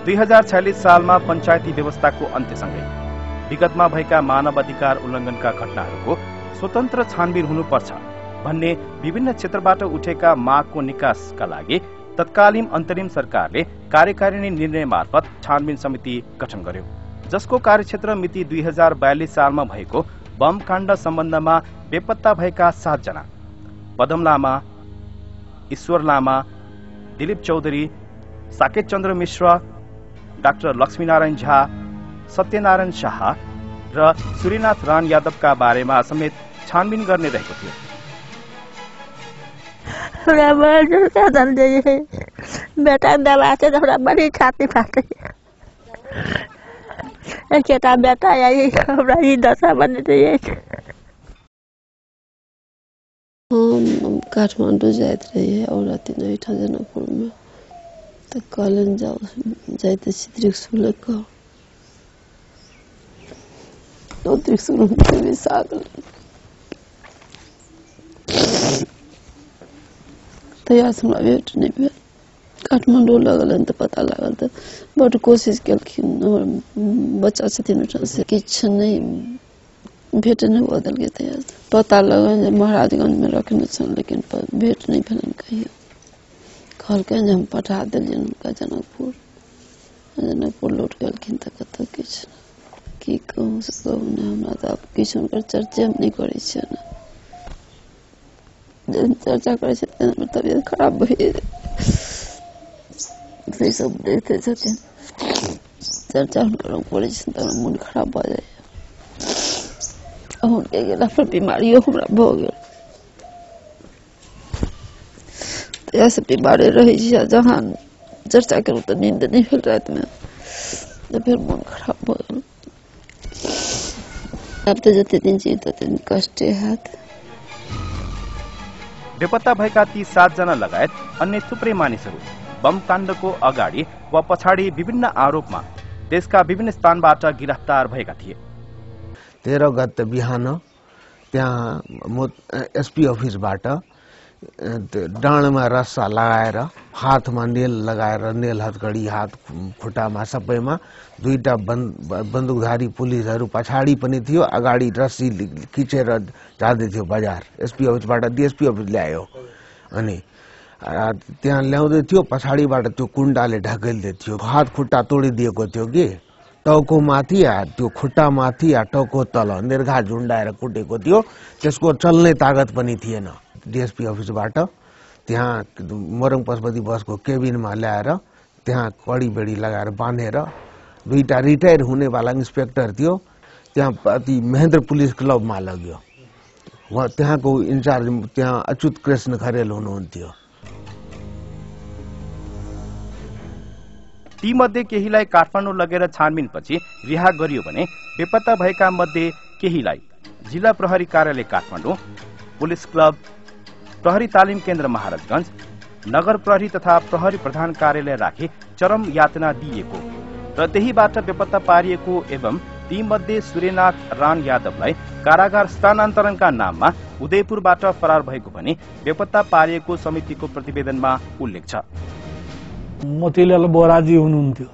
2046 सालमा पञ्चायती व्यवस्थाको अन्त्यसँगै विगतमा भएका मानव अधिकार उल्लङ्घनका घटनाहरूको स्वतन्त्र छानबिन हुनुपर्छ भन्ने विभिन्न क्षेत्रबाट उठेका मागको निकासका लागि तत्कालीन अन्तरिम सरकारले कार्यकारिणी निर्णय मार्फत छानबिन समिति गठन गर्यो, जसको कार्यक्षेत्र मिति 2042 सालमा भएको बम काण्ड सम्बन्धमा बेपत्ता भएका 7 जना पदम लामा, ईश्वर लामा, दिलीप चौधरी, साकेत चन्द्र मिश्र, डाक्टर लक्ष्मीनारायण झा, सत्यनारायण शाह र सूर्यनाथ रान यादवका बारेमा समेत छानबिन गर्ने रहेको थियो। बेटा दबा से थोड़ा बड़ी छाती फाटे केटा बेटा यही हमरा ही दशा बने रही। हम काठमाडौँ जाइत रहिए और तीन ठाम जनकपुर में तो कहलन जाओ जाते त्रिशूल त्रिशूल में सागल तैयार हमरा भेट नहीं भेल। काठमाडौँ लगल तो पता लागल तो बड़ कोशिश कलखिन बच्चा छथिन से किछु नहीं भेट नहीं बदल के तैयार पता लगल महाराजगंज में रखने छन लेकिन भेट नहीं भेलन कहियो। कहलकन हम पठा देलियन उनका जनकपुर लौट गेलखिन तो कत किछु की कहूँ से कहूँ ना हमरा तो किछु उनकर चर्चे हम नहीं करै छियै ना जब चर्चा करे तबियत खराब भए सब देखते छथिन चर्चा हुनकर पड़े मन खराब भ जाए हुनके गेला पर बीमारियों हमरा भ गेल ऐसे बीमारी रही जहाँ चर्चा करूँ तो नींद नहीं भेल रात में तो फिर मन खराब भ गेल। अब तो जते दिन जी तते दिन कष्टे हाथ बेपत्ता भएका ती 7 जना लगायत अन्य थुप्रै मानिसहरू बम काण्डको अगाडि वा पछाडि विभिन्न आरोपमा देशका विभिन्न स्थानबाट गिरफ्तार भएका थिए। 13 गते बिहान त्यहाँ एसपी अफिसबाट डाँडमा रस्सा लगाएर हातमा नेल लगाएर नेल हतकडी हात खुट्टामा सबैमा 2टा बन्दुकधारी पुलिसहरू पछाडि पनि थियो अगाडि रस्सी खिचेर जाँदै थियो बजार। एसपी अफिसबाट डीएसपी अफिस ल्यायो अनि त्यहाँ ल्याउँदै थियो पछाडिबाट त्यो कुण्डाले ढकेल्दै थियो हात खुट्टा तोडिदिएको थियो कि टाउको माथि त्यो खुट्टा माथि टाउको तल निर्घा झुण्डाएर कुटेको थियो त्यसको चल्ने तागत पनि थिएन। डीएसपी अफिसबाट त्यहाँ मोरङ पशुपति बसको केबिनमा ल्याएर त्यहाँ कडी बेडी लगाएर बाँधेर 2टा रिटायर हुनेवाला इन्स्पेक्टर थियो त्यहाँ महेन्द्र पुलिस क्लबमा लग्यो। त्यहाँको इन्चार्ज त्यहाँ अच्युत कृष्ण खरेल हुनुहुन्थ्यो। ती मध्ये केहीलाई काठमाडौँ लगेर छानबिनपछि रिहा गरियो भने बेपत्ता भएका मध्ये केहीलाई जिल्ला प्रहरी कार्यालय काठमाडौँ, पुलिस क्लब, प्रहरी तालिम केन्द्र महाराजगंज, नगर प्रहरी तथा प्रहरी प्रधान कार्यालय राखी चरम यातना दिइएको र त्यहीबाट बेपत्ता पारिएको एवं ती मध्ये सूर्यनाथ रान यादवलाई कारागार स्थानान्तरणका नाममा उदयपुरबाट फरार भएको पनि बेपत्ता पारिएको समितिको प्रतिवेदनमा उल्लेख छ। मोतीलाल बोराजी हुनुहुन्थ्यो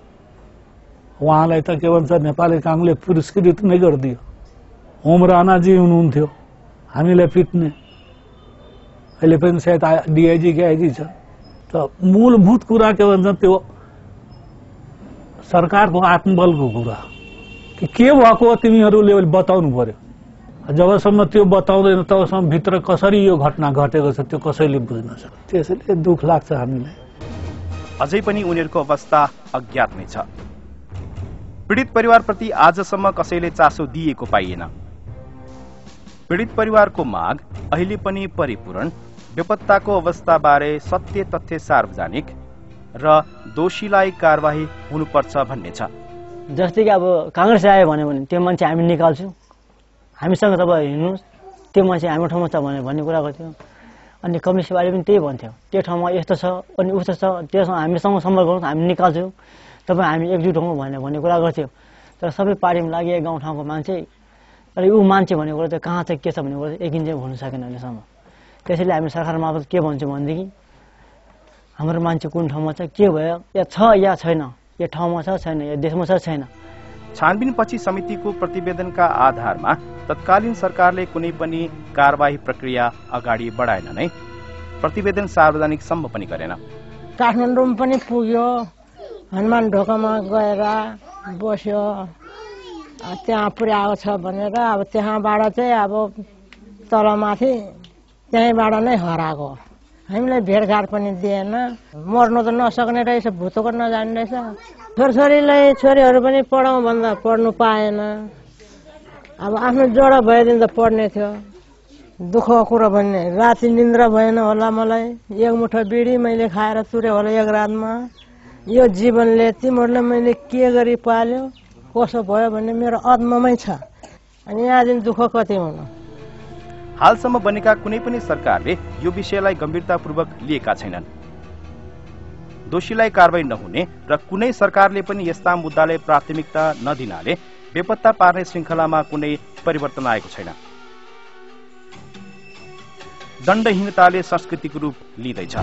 उहाँलाई त के भन्छ नेपाली कांग्रेसले पुरस्कृत नै गरिदियो। होम राणाजी हुनुहुन्थ्यो हामीलाई पिट्ने अहिले पनि सायद डीआईजी के आइजी छ। त मूलभूत कुरा के भन्छ त्यो सरकारको आत्मबलको कुरा कि के भएको तिमीहरूले बताउनु पर्यो। जबसम्म त्यो बताउँदैन तबसम्म भित्र कसरी यो घटना घटेको छ त्यो कसैले बुझ्न सक्छ। त्यसैले दुख लाग्छ हामीलाई। अझै पनि उनीहरूको अवस्था अज्ञात नै छ। पीडित परिवारप्रति आजसम्म कसैले चासो दिएको पाइएन। पीडित परिवारको माग अहिले पनि परिपूर्ण बेपत्ताको अवस्थाबारे सत्य तथ्य सार्वजनिक र दोषीलाई कारवाही हुनुपर्छ भन्ने छ। जस्तै कि अब कांग्रेस आयो भने त्यो मान्छे हामी निकाल्छौँ, हामीसँग तपाईँ हिँड्नुहोस्, त्यो मान्छे हाम्रो ठाउँमा छ भन्ने कुरा गर्थ्यो। अनि कम्युनिस्टवाले पनि त्यही भन्थ्यो त्यो ठाउँमा यस्तो छ अनि उस्तो छ त्यसमा हामीसँग सम्पर्क गर्नुहोस् हामी निकाल्छौँ तपाईँ हामी एकजुट हौँ भन्ने कुरा गर्थ्यो। तर सबै पार्टीमा लागि गाउँठाउँको मान्छे तर ऊ मान्छे भनेको कुरा चाहिँ कहाँ चाहिँ के छ भन्ने कुरा चाहिँ एकिन चाहिँ हुन सकेन अहिलेसम्म। त्यसैले हामी सरकार मार्फत के भन्छौँ भनेदेखि हाम्रो मान्छे कुन ठाउँमा छ के भयो या छ या छैन यो ठाउँमा छ छैन, यो देशमा छ छैन। छानबिनपछि समितिको प्रतिवेदनका आधारमा तत्कालीन सरकारले कुनै पनि कारबाही प्रक्रिया अगाडि बढाएन नै प्रतिवेदन सार्वजनिक सम्म पनि गरेन। काठमाडौँ पनि पुग्यो, हनुमान ढोकामा गएर बस्यो, त्यहाँ पुर्याएको छ भनेर। अब त्यहाँबाट चाहिँ अब तलमाथि त्यहीँबाट नै हराएको। हामीलाई भेटघाट पनि दिएन। मर्नु त नसक्ने रहेछ, भुतको नजाने रहेछ। छोरछोरीलाई छोरीहरू पनि पढाउँ भन्दा पढ्नु पाएन। अब आफ्नो जोडा भएदेखि त पढ्ने थियो। दुःखको कुरो भन्ने राति निन्द्रा भएन होला मलाई। एक मुठो बिडी मैले खाएर तुरे होला एक रातमा। यो जीवनले तिमीहरूलाई मैले के गरी पाल्यो कसो भयो भन्ने मेरो आत्मामै छ। अनि यहाँदेखि दुःख कति हुनु। हालसम्म बनेका कुनै पनि सरकारले यो विषयलाई गम्भीरतापूर्वक लिएका छैनन्। दोषीलाई कारबाही नहुने र कुनै सरकारले पनि यस्ता मुद्दालाई प्राथमिकता नदिनाले बेपत्ता पार्ने श्रृङ्खलामा कुनै परिवर्तन आएको छैन। दण्डहीनताले संस्कृतिको रूप लिँदैछ।